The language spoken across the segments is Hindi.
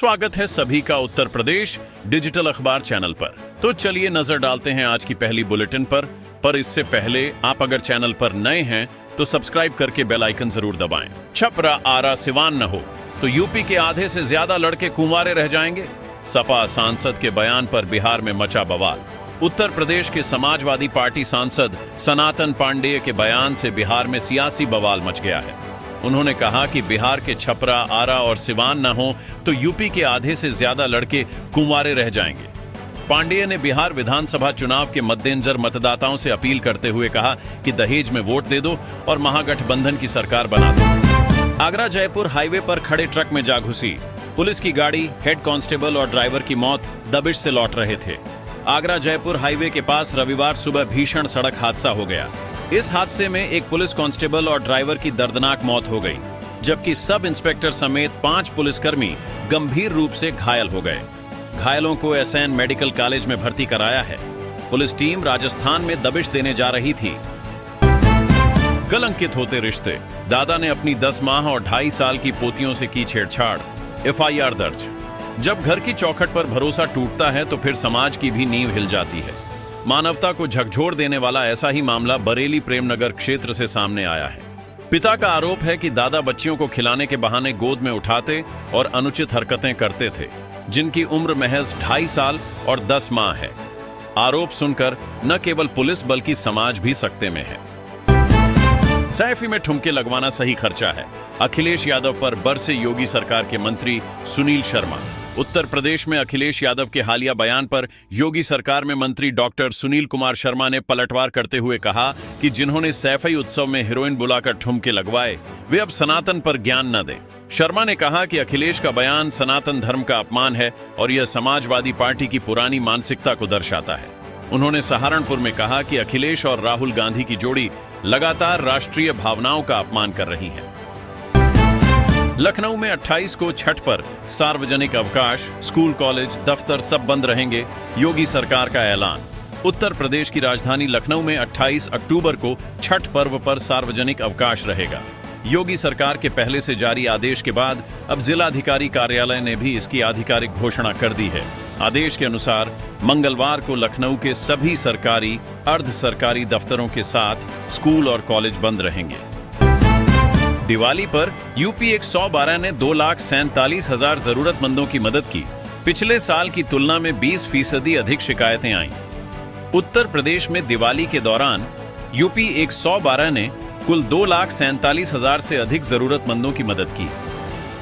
स्वागत है सभी का उत्तर प्रदेश डिजिटल अखबार चैनल पर। तो चलिए नजर डालते हैं आज की पहली बुलेटिन पर इससे पहले आप अगर चैनल पर नए हैं तो सब्सक्राइब करके बेल आइकन जरूर दबाएं। छपरा आरा सिवान न हो तो यूपी के आधे से ज्यादा लड़के कुंवारे रह जाएंगे। सपा सांसद के बयान पर बिहार में मचा बवाल। उत्तर प्रदेश के समाजवादी पार्टी सांसद सनातन पांडेय के बयान से बिहार में सियासी बवाल मच गया है। उन्होंने कहा कि बिहार के छपरा, आरा और सिवान न हो तो यूपी के आधे से ज्यादा लड़के कुंवारे रह जाएंगे। पांडेय ने बिहार विधानसभा चुनाव के मद्देनजर मतदाताओं से अपील करते हुए कहा कि दहेज में वोट दे दो और महागठबंधन की सरकार बना दो। आगरा जयपुर हाईवे पर खड़े ट्रक में जा घुसी पुलिस की गाड़ी। हेड कांस्टेबल और ड्राइवर की मौत दबिश से लौट रहे थे। आगरा जयपुर हाईवे के पास रविवार सुबह भीषण सड़क हादसा हो गया। इस हादसे में एक पुलिस कांस्टेबल और ड्राइवर की दर्दनाक मौत हो गई, जबकि सब इंस्पेक्टर समेत 5 पुलिसकर्मी गंभीर रूप से घायल हो गए। घायलों को एसएन मेडिकल कॉलेज में भर्ती कराया है। पुलिस टीम राजस्थान में दबिश देने जा रही थी। कलंकित होते रिश्ते। दादा ने अपनी 10 माह और 2.5 साल की पोतियों से की छेड़छाड़। एफआईआर दर्ज। जब घर की चौखट पर भरोसा टूटता है तो फिर समाज की भी नींव हिल जाती है। मानवता को झकझोर देने वाला ऐसा ही मामला बरेली प्रेमनगर क्षेत्र से सामने आया है। पिता का आरोप है कि दादा बच्चियों को खिलाने के बहाने गोद में उठाते और अनुचित हरकतें करते थे, जिनकी उम्र महज 2.5 साल और 10 माह है। आरोप सुनकर न केवल पुलिस बल्कि समाज भी सकते में है। सैफी में ठुमके लगवाना सही खर्चा है। अखिलेश यादव पर बरसे योगी सरकार के मंत्री सुनील शर्मा। उत्तर प्रदेश में अखिलेश यादव के हालिया बयान पर योगी सरकार में मंत्री डॉक्टर सुनील कुमार शर्मा ने पलटवार करते हुए कहा कि जिन्होंने सैफई उत्सव में हीरोइन बुलाकर ठुमके लगवाए वे अब सनातन पर ज्ञान न दें। शर्मा ने कहा कि अखिलेश का बयान सनातन धर्म का अपमान है और यह समाजवादी पार्टी की पुरानी मानसिकता को दर्शाता है। उन्होंने सहारनपुर में कहा कि अखिलेश और राहुल गांधी की जोड़ी लगातार राष्ट्रीय भावनाओं का अपमान कर रही है। लखनऊ में 28 को छठ पर सार्वजनिक अवकाश। स्कूल, कॉलेज, दफ्तर सब बंद रहेंगे। योगी सरकार का ऐलान। उत्तर प्रदेश की राजधानी लखनऊ में 28 अक्टूबर को छठ पर्व पर सार्वजनिक अवकाश रहेगा। योगी सरकार के पहले से जारी आदेश के बाद अब जिलाधिकारी कार्यालय ने भी इसकी आधिकारिक घोषणा कर दी है। आदेश के अनुसार मंगलवार को लखनऊ के सभी सरकारी, अर्ध सरकारी दफ्तरों के साथ स्कूल और कॉलेज बंद रहेंगे। दिवाली पर यूपी 112 ने 2,47,000 जरूरतमंदों की मदद की। पिछले साल की तुलना में 20% अधिक शिकायतें आईं। उत्तर प्रदेश में दिवाली के दौरान यूपी 112 ने कुल 2,47,000 से अधिक जरूरतमंदों की मदद की।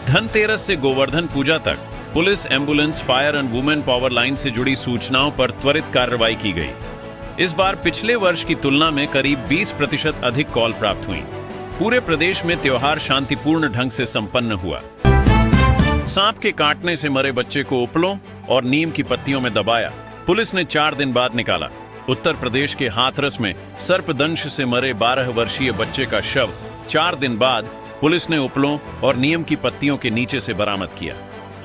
धनतेरस से गोवर्धन पूजा तक police, ambulance, fire and women power line से जुड़ी सूचनाओं पर त्वरित कार्रवाई की गई। इस बार पिछले वर्ष की तुलना में करीब 20% अधिक कॉल प्राप्त हुई। पूरे प्रदेश में त्योहार शांतिपूर्ण ढंग से संपन्न हुआ। सांप के काटने से मरे बच्चे को उपलों और नीम की पत्तियों में दबाया। पुलिस ने 4 दिन बाद निकाला। उत्तर प्रदेश के हाथरस में सर्पदंश से मरे 12 वर्षीय बच्चे का शव 4 दिन बाद पुलिस ने उपलों और नीम की पत्तियों के नीचे से बरामद किया।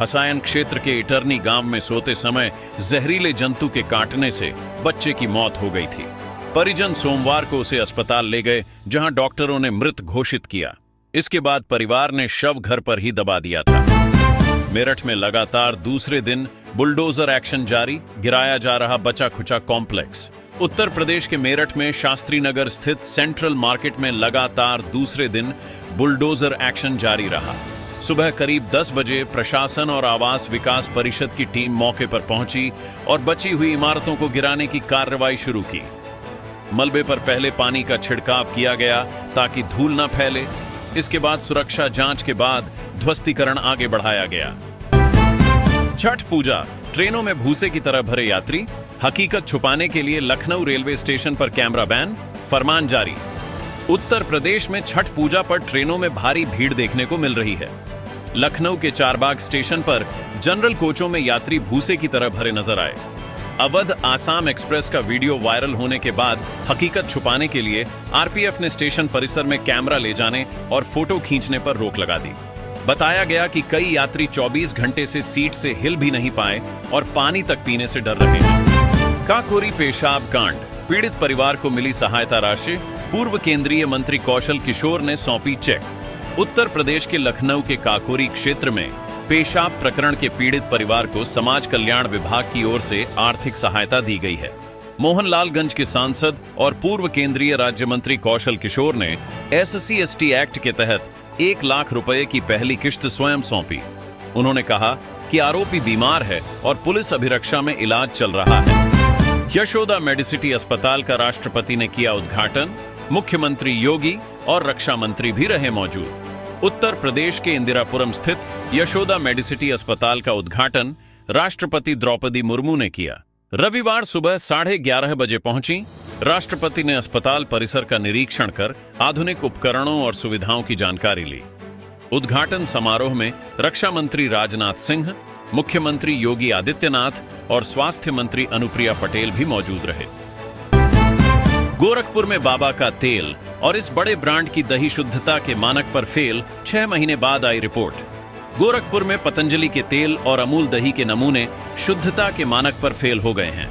हसायन क्षेत्र के इटरनी गांव में सोते समय जहरीले जंतु के काटने से बच्चे की मौत हो गई थी। परिजन सोमवार को उसे अस्पताल ले गए, जहां डॉक्टरों ने मृत घोषित किया। इसके बाद परिवार ने शव घर पर ही दबा दिया था। मेरठ में लगातार दूसरे दिन बुलडोजर एक्शन जारी। गिराया जा रहा बचा खुचा कॉम्प्लेक्स। उत्तर प्रदेश के मेरठ में शास्त्री नगर स्थित सेंट्रल मार्केट में लगातार दूसरे दिन बुलडोजर एक्शन जारी रहा। सुबह करीब 10 बजे प्रशासन और आवास विकास परिषद की टीम मौके पर पहुंची और बची हुई इमारतों को गिराने की कार्रवाई शुरू की। मलबे पर पहले पानी का छिड़काव किया गया ताकि धूल न फैले। इसके बाद सुरक्षा जांच के बाद ध्वस्तीकरण आगे बढ़ाया गया। छठ पूजा। ट्रेनों में भूसे की तरह भरे यात्री। हकीकत छुपाने के लिए लखनऊ रेलवे स्टेशन पर कैमरा बैन। फरमान जारी। उत्तर प्रदेश में छठ पूजा पर ट्रेनों में भारी भीड़ देखने को मिल रही है। लखनऊ के चारबाग स्टेशन पर जनरल कोचों में यात्री भूसे की तरह भरे नजर आए। अवध आसाम एक्सप्रेस का वीडियो वायरल होने के बाद हकीकत छुपाने के लिए आरपीएफ ने स्टेशन परिसर में कैमरा ले जाने और फोटो खींचने पर रोक लगा दी। बताया गया कि कई यात्री 24 घंटे से सीट से हिल भी नहीं पाए और पानी तक पीने से डर रहे हैं। काकोरी पेशाब कांड। पीड़ित परिवार को मिली सहायता राशि। पूर्व केंद्रीय मंत्री कौशल किशोर ने सौंपी चेक। उत्तर प्रदेश के लखनऊ के काकोरी क्षेत्र में पेशाब प्रकरण के पीड़ित परिवार को समाज कल्याण विभाग की ओर से आर्थिक सहायता दी गई है। मोहनलालगंज के सांसद और पूर्व केंद्रीय राज्य मंत्री कौशल किशोर ने SC/ST एक्ट के तहत 1 लाख रुपए की पहली किश्त स्वयं सौंपी। उन्होंने कहा कि आरोपी बीमार है और पुलिस अभिरक्षा में इलाज चल रहा है। यशोदा मेडिसिटी अस्पताल का राष्ट्रपति ने किया उद्घाटन। मुख्यमंत्री योगी और रक्षा मंत्री भी रहे मौजूद। उत्तर प्रदेश के इंदिरापुरम स्थित यशोदा मेडिसिटी अस्पताल का उद्घाटन राष्ट्रपति द्रौपदी मुर्मू ने किया। रविवार सुबह 11:30 बजे पहुंची। राष्ट्रपति ने अस्पताल परिसर का निरीक्षण कर आधुनिक उपकरणों और सुविधाओं की जानकारी ली। उद्घाटन समारोह में रक्षा मंत्री राजनाथ सिंह, मुख्यमंत्री योगी आदित्यनाथ और स्वास्थ्य मंत्री अनुप्रिया पटेल भी मौजूद रहे। गोरखपुर में बाबा का तेल और इस बड़े ब्रांड की दही शुद्धता के मानक पर फेल 6 महीने बाद आई रिपोर्ट। गोरखपुर में पतंजलि के तेल और अमूल दही के नमूने शुद्धता के मानक पर फेल हो गए हैं।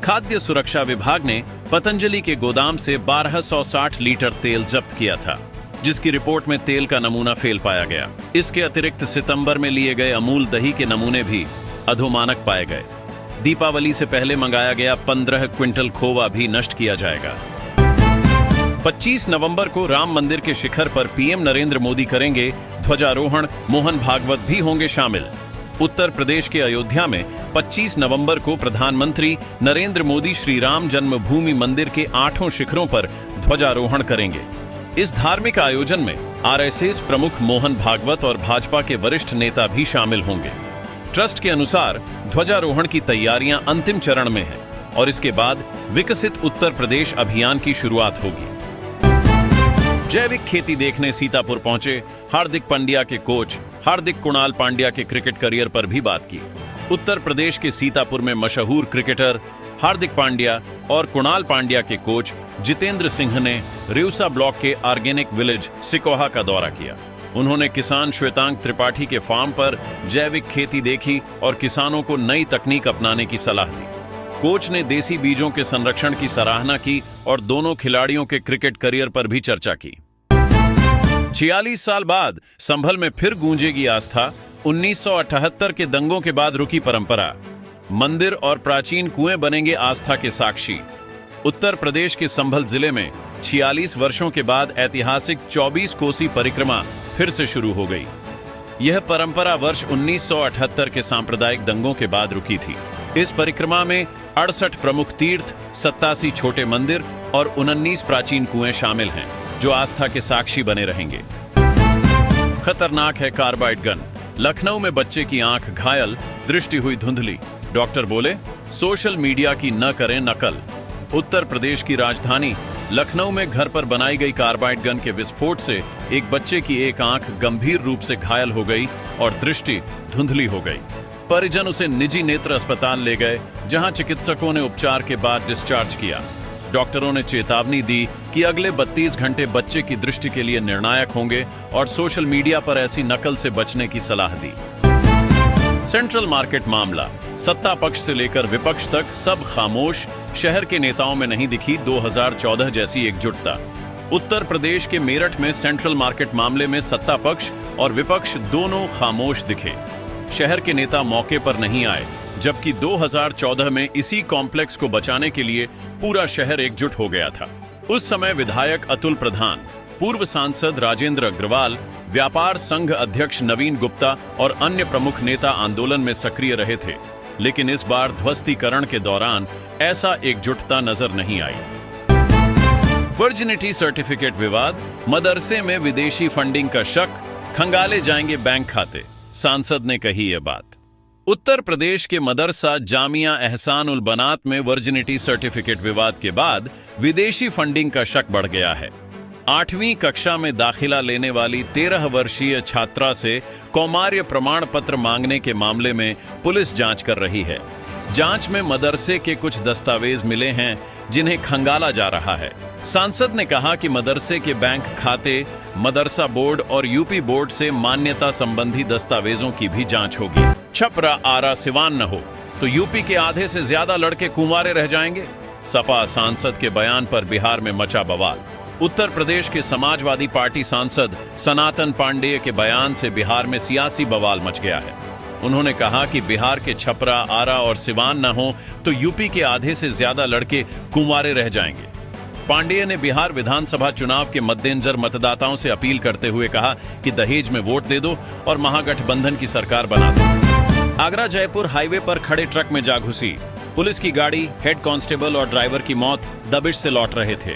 खाद्य सुरक्षा विभाग ने पतंजलि के गोदाम से 1260 लीटर तेल जब्त किया था, जिसकी रिपोर्ट में तेल का नमूना फेल पाया गया। इसके अतिरिक्त सितंबर में लिए गए अमूल दही के नमूने भी अधोमानक पाए गए। दीपावली से पहले मंगाया गया 15 क्विंटल खोवा भी नष्ट किया जाएगा। 25 नवंबर को राम मंदिर के शिखर पर पीएम नरेंद्र मोदी करेंगे ध्वजारोहण। मोहन भागवत भी होंगे शामिल। उत्तर प्रदेश के अयोध्या में 25 नवंबर को प्रधानमंत्री नरेंद्र मोदी श्री राम जन्मभूमि मंदिर के 8 शिखरों पर ध्वजारोहण करेंगे। इस धार्मिक आयोजन में RSS प्रमुख मोहन भागवत और भाजपा के वरिष्ठ नेता भी शामिल होंगे। ट्रस्ट के अनुसार ध्वजारोहण की तैयारियां अंतिम चरण में हैं और इसके बाद विकसित उत्तर प्रदेश अभियान की शुरुआत होगी। जैविक खेती देखने सीतापुर पहुंचे हार्दिक पांड्या के कोच। हार्दिक कुणाल पांड्या के क्रिकेट करियर पर भी बात की। उत्तर प्रदेश के सीतापुर में मशहूर क्रिकेटर हार्दिक पांड्या और कुणाल पांड्या के कोच जितेंद्र सिंह ने रिउसा ब्लॉक के ऑर्गेनिक विलेज सिकोहा का दौरा किया। उन्होंने किसान श्वेतांग त्रिपाठी के फार्म पर जैविक खेती देखी और किसानों को नई तकनीक अपनाने की सलाह दी। कोच ने देसी बीजों के संरक्षण की सराहना की और दोनों खिलाड़ियों के क्रिकेट करियर पर भी चर्चा की। 46 साल बाद संभल में फिर गूंजेगी आस्था। 1978 के दंगों के बाद रुकी परंपरा। मंदिर और प्राचीन कुएं बनेंगे आस्था के साक्षी। उत्तर प्रदेश के संभल जिले में 46 वर्षों के बाद ऐतिहासिक 24 कोसी परिक्रमा फिर से शुरू हो गई। यह परंपरा वर्ष 1978 के सांप्रदायिक दंगों के बाद रुकी थी। इस परिक्रमा में 68 प्रमुख तीर्थ, 87 छोटे मंदिर और 19 प्राचीन कुएं शामिल हैं, जो आस्था के साक्षी बने रहेंगे। खतरनाक है कार्बाइड गन। लखनऊ में बच्चे की आंख घायल, दृष्टि हुई धुंधली। डॉक्टर बोले, सोशल मीडिया की न करें नकल। उत्तर प्रदेश की राजधानी लखनऊ में घर पर बनाई गई कार्बाइड गन के विस्फोट से एक बच्चे की एक आंख गंभीर रूप से घायल हो गई और दृष्टि धुंधली हो गई। परिजन उसे निजी नेत्र अस्पताल ले गए, जहां चिकित्सकों ने उपचार के बाद डिस्चार्ज किया। डॉक्टरों ने चेतावनी दी कि अगले 32 घंटे बच्चे की दृष्टि के लिए निर्णायक होंगे और सोशल मीडिया पर ऐसी नकल से बचने की सलाह दी। सेंट्रल मार्केट मामला। सत्ता पक्ष से लेकर विपक्ष तक सब खामोश। शहर के नेताओं में नहीं दिखी 2014 जैसी एकजुटता। उत्तर प्रदेश के मेरठ में सेंट्रल मार्केट मामले में सत्ता पक्ष और विपक्ष दोनों खामोश दिखे। शहर के नेता मौके पर नहीं आए, जबकि 2014 में इसी कॉम्प्लेक्स को बचाने के लिए पूरा शहर एकजुट हो गया था। उस समय विधायक अतुल प्रधान, पूर्व सांसद राजेंद्र अग्रवाल, व्यापार संघ अध्यक्ष नवीन गुप्ता और अन्य प्रमुख नेता आंदोलन में सक्रिय रहे थे, लेकिन इस बार ध्वस्तीकरण के दौरान ऐसा एकजुटता नजर नहीं आई। वर्जिनिटी सर्टिफिकेट विवाद। मदरसे में विदेशी फंडिंग का शक, खंगाले जाएंगे बैंक खाते। सांसद ने कही यह बात। उत्तर प्रदेश के मदरसा जामिया एहसान उल बनात में वर्जिनिटी सर्टिफिकेट विवाद के बाद विदेशी फंडिंग का शक बढ़ गया है। 8वीं कक्षा में दाखिला लेने वाली 13 वर्षीय छात्रा से कौमार्य प्रमाण पत्र मांगने के मामले में पुलिस जांच कर रही है। जांच में मदरसे के कुछ दस्तावेज मिले हैं, जिन्हें खंगाला जा रहा है। सांसद ने कहा कि मदरसे के बैंक खाते, मदरसा बोर्ड और यूपी बोर्ड से मान्यता संबंधी दस्तावेजों की भी जांच होगी। छपरा, आरा, सिवान न हो तो यूपी के आधे से ज्यादा लड़के कुंवारे रह जाएंगे। सपा सांसद के बयान पर बिहार में मचा बवाल। उत्तर प्रदेश के समाजवादी पार्टी सांसद सनातन पांडेय के बयान से बिहार में सियासी बवाल मच गया है। उन्होंने कहा कि बिहार के छपरा, आरा और सिवान न हो तो यूपी के आधे से ज्यादा लड़के कुंवारे रह जाएंगे। पांडेय ने बिहार विधानसभा चुनाव के मद्देनजर मतदाताओं से अपील करते हुए कहा कि दहेज में वोट दे दो और महागठबंधन की सरकार बना दो। आगरा जयपुर हाईवे पर खड़े ट्रक में जा घुसी पुलिस की गाड़ी, हेड कांस्टेबल और ड्राइवर की मौत दबिश से लौट रहे थे।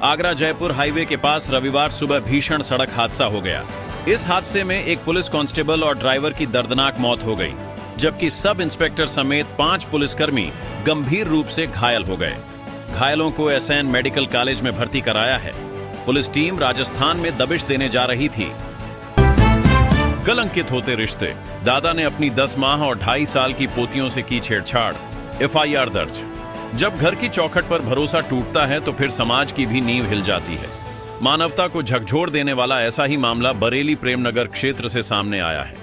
आगरा जयपुर हाईवे के पास रविवार सुबह भीषण सड़क हादसा हो गया। इस हादसे में एक पुलिस कांस्टेबल और ड्राइवर की दर्दनाक मौत हो गई, जबकि सब इंस्पेक्टर समेत 5 पुलिसकर्मी गंभीर रूप से घायल हो गए। घायलों को एसएन मेडिकल कॉलेज में भर्ती कराया है। पुलिस टीम राजस्थान में दबिश देने जा रही थी। कलंकित होते रिश्ते, दादा ने अपनी 10 माह और 2.5 साल की पोतियों से की छेड़छाड़, एफआईआर दर्ज। जब घर की चौखट पर भरोसा टूटता है तो फिर समाज की भी नींव हिल जाती है। मानवता को झकझोर देने वाला ऐसा ही मामला बरेली प्रेमनगर क्षेत्र से सामने आया है।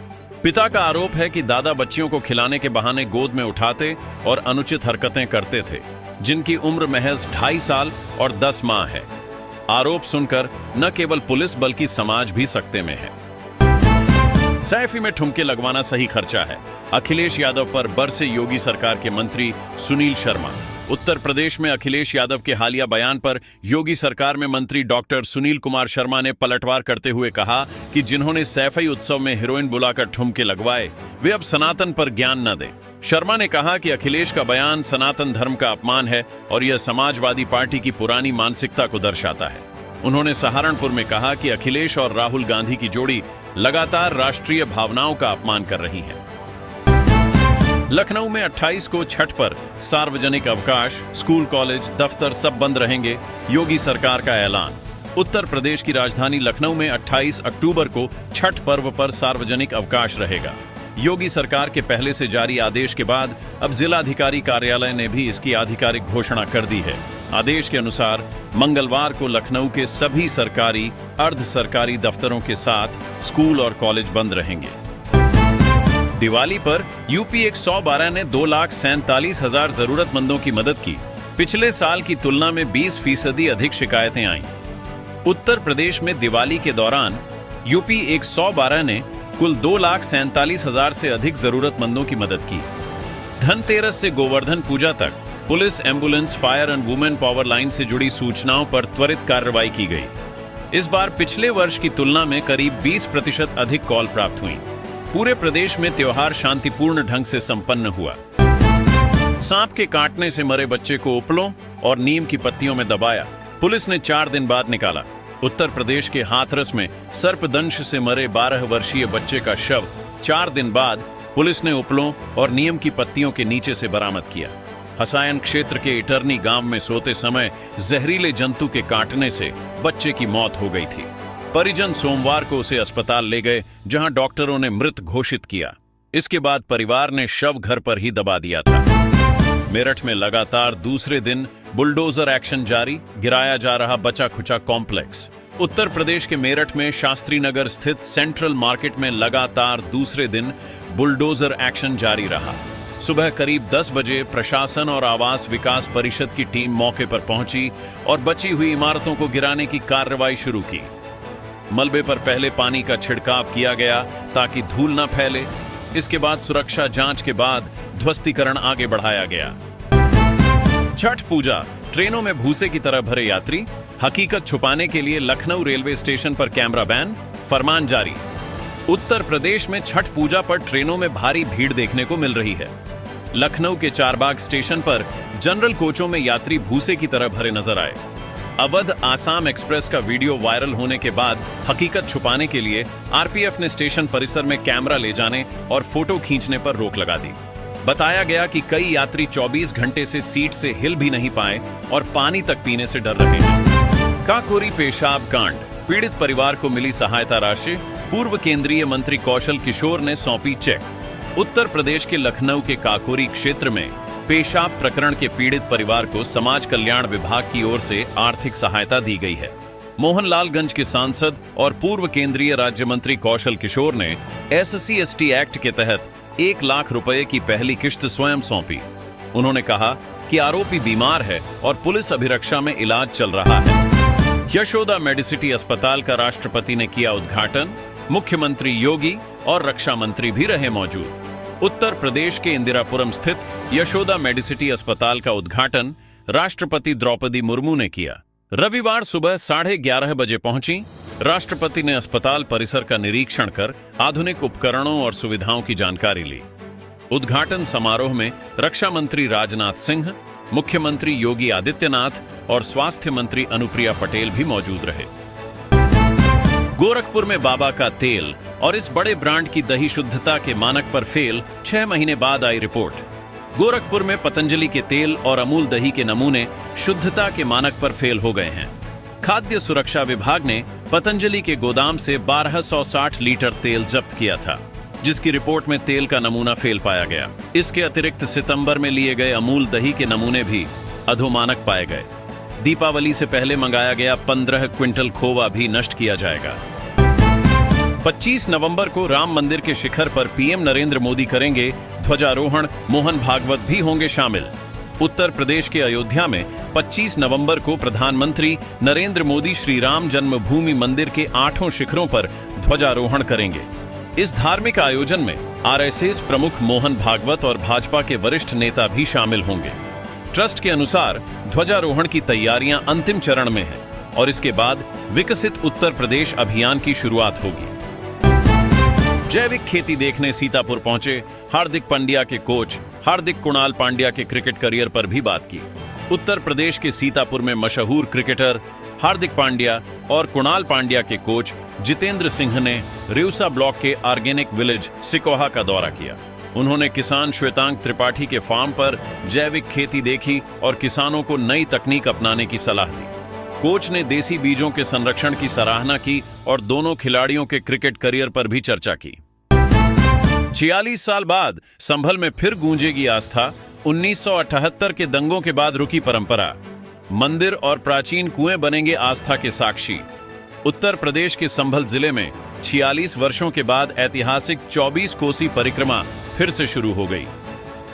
पिता का आरोप है कि दादा बच्चियों को खिलाने के बहाने गोद में उठाते और अनुचित हरकतें करते थे, जिनकी उम्र महज 2.5 साल और 10 माह है। आरोप सुनकर न केवल पुलिस बल्कि समाज भी सकते में है। सैफी में ठुमके लगवाना सही खर्चा है, अखिलेश यादव पर बरसे योगी सरकार के मंत्री सुनील शर्मा। उत्तर प्रदेश में अखिलेश यादव के हालिया बयान पर योगी सरकार में मंत्री डॉक्टर सुनील कुमार शर्मा ने पलटवार करते हुए कहा कि जिन्होंने सैफई उत्सव में हीरोइन बुलाकर ठुमके लगवाए वे अब सनातन पर ज्ञान न दें। शर्मा ने कहा कि अखिलेश का बयान सनातन धर्म का अपमान है और यह समाजवादी पार्टी की पुरानी मानसिकता को दर्शाता है। उन्होंने सहारनपुर में कहा कि अखिलेश और राहुल गांधी की जोड़ी लगातार राष्ट्रीय भावनाओं का अपमान कर रही है। लखनऊ में 28 को छठ पर सार्वजनिक अवकाश, स्कूल, कॉलेज, दफ्तर सब बंद रहेंगे, योगी सरकार का ऐलान। उत्तर प्रदेश की राजधानी लखनऊ में 28 अक्टूबर को छठ पर्व पर सार्वजनिक अवकाश रहेगा। योगी सरकार के पहले से जारी आदेश के बाद अब जिलाधिकारी कार्यालय ने भी इसकी आधिकारिक घोषणा कर दी है। आदेश के अनुसार मंगलवार को लखनऊ के सभी सरकारी, अर्ध सरकारी दफ्तरों के साथ स्कूल और कॉलेज बंद रहेंगे। दिवाली पर यूपी 112 ने 2,47,000 जरूरतमंदों की मदद की। पिछले साल की तुलना में 20% अधिक शिकायतें आईं। उत्तर प्रदेश में दिवाली के दौरान यूपी 112 ने कुल 2,47,000 से अधिक जरूरतमंदों की मदद की। धनतेरस से गोवर्धन पूजा तक police, ambulance, fire and women power line से जुड़ी सूचनाओं पर त्वरित कार्रवाई की गई। इस बार पिछले वर्ष की तुलना में करीब 20% अधिक कॉल प्राप्त हुई। पूरे प्रदेश में त्योहार शांतिपूर्ण ढंग से संपन्न हुआ। सांप के काटने से मरे बच्चे को उपलों और नीम की पत्तियों में दबाया, पुलिस ने 4 दिन बाद निकाला। उत्तर प्रदेश के हाथरस में सर्पदंश से मरे 12 वर्षीय बच्चे का शव 4 दिन बाद पुलिस ने उपलों और नीम की पत्तियों के नीचे से बरामद किया। हसायन क्षेत्र के इटरनी गांव में सोते समय जहरीले जंतु के काटने से बच्चे की मौत हो गई थी। परिजन सोमवार को उसे अस्पताल ले गए, जहां डॉक्टरों ने मृत घोषित किया। इसके बाद परिवार ने शव घर पर ही दबा दिया था। मेरठ में लगातार दूसरे दिन बुलडोजर एक्शन जारी, गिराया जा रहा बचा खुचा कॉम्प्लेक्स। उत्तर प्रदेश के मेरठ में शास्त्री नगर स्थित सेंट्रल मार्केट में लगातार दूसरे दिन बुलडोजर एक्शन जारी रहा। सुबह करीब 10 बजे प्रशासन और आवास विकास परिषद की टीम मौके पर पहुंची और बची हुई इमारतों को गिराने की कार्रवाई शुरू की। मलबे पर पहले पानी का छिड़काव किया गया ताकि धूल न फैले। इसके बाद सुरक्षा जांच के बाद ध्वस्तीकरण आगे बढ़ाया गया। छठ पूजा, ट्रेनों में भूसे की तरह भरे यात्री, हकीकत छुपाने के लिए लखनऊ रेलवे स्टेशन पर कैमरा बैन, फरमान जारी। उत्तर प्रदेश में छठ पूजा पर ट्रेनों में भारी भीड़ देखने को मिल रही है। लखनऊ के चारबाग स्टेशन पर जनरल कोचों में यात्री भूसे की तरह भरे नजर आए। अवध आसाम एक्सप्रेस का वीडियो वायरल होने के बाद हकीकत छुपाने के लिए आरपीएफ ने स्टेशन परिसर में कैमरा ले जाने और फोटो खींचने पर रोक लगा दी। बताया गया कि कई यात्री 24 घंटे से सीट से हिल भी नहीं पाए और पानी तक पीने से डर रहे हैं। काकोरी पेशाब कांड, पीड़ित परिवार को मिली सहायता राशि, पूर्व केंद्रीय मंत्री कौशल किशोर ने सौंपी चेक। उत्तर प्रदेश के लखनऊ के काकोरी क्षेत्र में पेशाब प्रकरण के पीड़ित परिवार को समाज कल्याण विभाग की ओर से आर्थिक सहायता दी गई है। मोहनलालगंज के सांसद और पूर्व केंद्रीय राज्य मंत्री कौशल किशोर ने SC/ST एक्ट के तहत 1 लाख रुपए की पहली किश्त स्वयं सौंपी। उन्होंने कहा कि आरोपी बीमार है और पुलिस अभिरक्षा में इलाज चल रहा है। यशोदा मेडिसिटी अस्पताल का राष्ट्रपति ने किया उद्घाटन। मुख्यमंत्री योगी और रक्षा मंत्री भी रहे मौजूद। उत्तर प्रदेश के इंदिरापुरम स्थित यशोदा मेडिसिटी अस्पताल का उद्घाटन राष्ट्रपति द्रौपदी मुर्मू ने किया। रविवार सुबह 11:30 बजे पहुंची। राष्ट्रपति ने अस्पताल परिसर का निरीक्षण कर आधुनिक उपकरणों और सुविधाओं की जानकारी ली। उद्घाटन समारोह में रक्षा मंत्री राजनाथ सिंह, मुख्यमंत्री योगी आदित्यनाथ और स्वास्थ्य मंत्री अनुप्रिया पटेल भी मौजूद रहे। गोरखपुर में बाबा का तेल और इस बड़े ब्रांड की दही शुद्धता के मानक पर फेल, 6 महीने बाद आई रिपोर्ट। गोरखपुर में पतंजलि के तेल और अमूल दही के नमूने शुद्धता के मानक पर फेल हो गए हैं। खाद्य सुरक्षा विभाग ने पतंजलि के गोदाम से 1260 लीटर तेल जब्त किया था, जिसकी रिपोर्ट में तेल का नमूना फेल पाया गया। इसके अतिरिक्त सितंबर में लिए गए अमूल दही के नमूने भी अधोमानक पाए गए। दीपावली से पहले मंगाया गया 15 क्विंटल खोवा भी नष्ट किया जाएगा। 25 नवंबर को राम मंदिर के शिखर पर पीएम नरेंद्र मोदी करेंगे ध्वजारोहण। मोहन भागवत भी होंगे शामिल। उत्तर प्रदेश के अयोध्या में 25 नवंबर को प्रधानमंत्री नरेंद्र मोदी श्री राम जन्मभूमि मंदिर के 8 शिखरों पर ध्वजारोहण करेंगे। इस धार्मिक आयोजन में आरएसएस प्रमुख मोहन भागवत और भाजपा के वरिष्ठ नेता भी शामिल होंगे। ट्रस्ट के अनुसार ध्वजारोहण की तैयारियां अंतिम चरण में हैं और इसके बाद विकसित उत्तर प्रदेश अभियान की शुरुआत होगी। जैविक खेती देखने सीतापुर पहुंचे हार्दिक पांड्या के कोच। हार्दिक कुणाल पांड्या के क्रिकेट करियर पर भी बात की। उत्तर प्रदेश के सीतापुर में मशहूर क्रिकेटर हार्दिक पांड्या और कुणाल पांड्या के कोच जितेंद्र सिंह ने रिउसा ब्लॉक के ऑर्गेनिक विलेज सिकोहा का दौरा किया। उन्होंने किसान श्वेतांग त्रिपाठी के फार्म पर जैविक खेती देखी और किसानों को नई तकनीक अपनाने की सलाह दी। कोच ने देसी बीजों के संरक्षण की सराहना की और दोनों खिलाड़ियों के क्रिकेट करियर पर भी चर्चा की। 46 साल बाद संभल में फिर गूंजेगी आस्था। 1978 के दंगों के बाद रुकी परंपरा। मंदिर और प्राचीन कुएं बनेंगे आस्था के साक्षी। उत्तर प्रदेश के संभल जिले में 46 वर्षों के बाद ऐतिहासिक 24 कोसी परिक्रमा फिर से शुरू हो गई।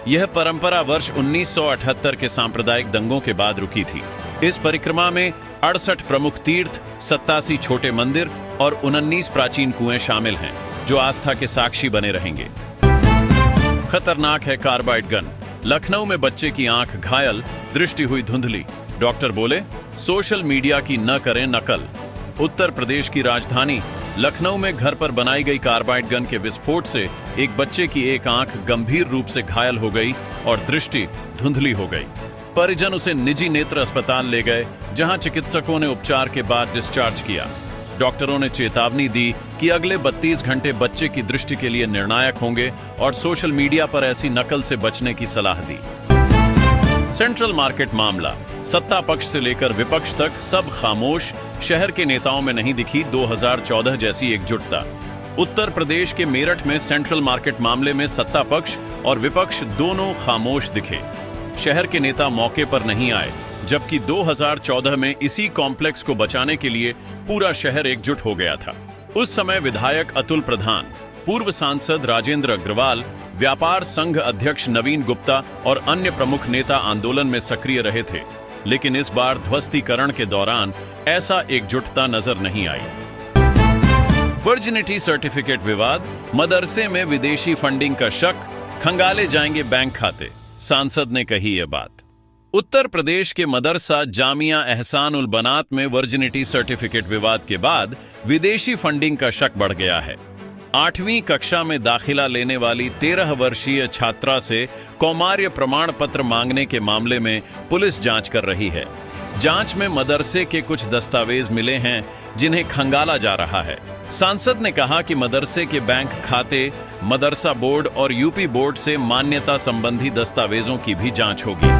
यह परंपरा वर्ष 1978 के सांप्रदायिक दंगों के बाद रुकी थी। इस परिक्रमा में 68 प्रमुख तीर्थ, 87 छोटे मंदिर और 19 प्राचीन कुएं शामिल हैं, जो आस्था के साक्षी बने रहेंगे। खतरनाक है कार्बाइड गन। लखनऊ में बच्चे की आंख घायल, दृष्टि हुई धुंधली। डॉक्टर बोले सोशल मीडिया की न करें नकल। उत्तर प्रदेश की राजधानी लखनऊ में घर पर बनाई गई कार्बाइड गन के विस्फोट से एक बच्चे की एक आंख गंभीर रूप से घायल हो गई और दृष्टि धुंधली हो गई। परिजन उसे निजी नेत्र अस्पताल ले गए, जहां चिकित्सकों ने उपचार के बाद डिस्चार्ज किया। डॉक्टरों ने चेतावनी दी कि अगले 32 घंटे बच्चे की दृष्टि के लिए निर्णायक होंगे और सोशल मीडिया पर ऐसी नकल से बचने की सलाह दी। सेंट्रल मार्केट मामला। सत्ता पक्ष से लेकर विपक्ष तक सब खामोश। शहर के नेताओं में नहीं दिखी 2014 जैसी एकजुटता। उत्तर प्रदेश के मेरठ में सेंट्रल मार्केट मामले में सत्ता पक्ष और विपक्ष दोनों खामोश दिखे। शहर के नेता मौके पर नहीं आए, जबकि 2014 में इसी कॉम्प्लेक्स को बचाने के लिए पूरा शहर एकजुट हो गया था। उस समय विधायक अतुल प्रधान, पूर्व सांसद राजेंद्र अग्रवाल, व्यापार संघ अध्यक्ष नवीन गुप्ता और अन्य प्रमुख नेता आंदोलन में सक्रिय रहे थे। लेकिन इस बार ध्वस्तीकरण के दौरान ऐसा एकजुटता नजर नहीं आई। वर्जिनिटी सर्टिफिकेट विवाद। मदरसे में विदेशी फंडिंग का शक, खंगाले जाएंगे बैंक खाते। सांसद ने कही यह बात। उत्तर प्रदेश के मदरसा जामिया एहसान उल बनात में वर्जिनिटी सर्टिफिकेट विवाद के बाद विदेशी फंडिंग का शक बढ़ गया है। 8वीं कक्षा में दाखिला लेने वाली 13 वर्षीय छात्रा से कौमार्य प्रमाण पत्र मांगने के मामले में पुलिस जांच कर रही है। जांच में मदरसे के कुछ दस्तावेज मिले हैं, जिन्हें खंगाला जा रहा है। सांसद ने कहा कि मदरसे के बैंक खाते, मदरसा बोर्ड और यूपी बोर्ड से मान्यता संबंधी दस्तावेजों की भी जांच होगी।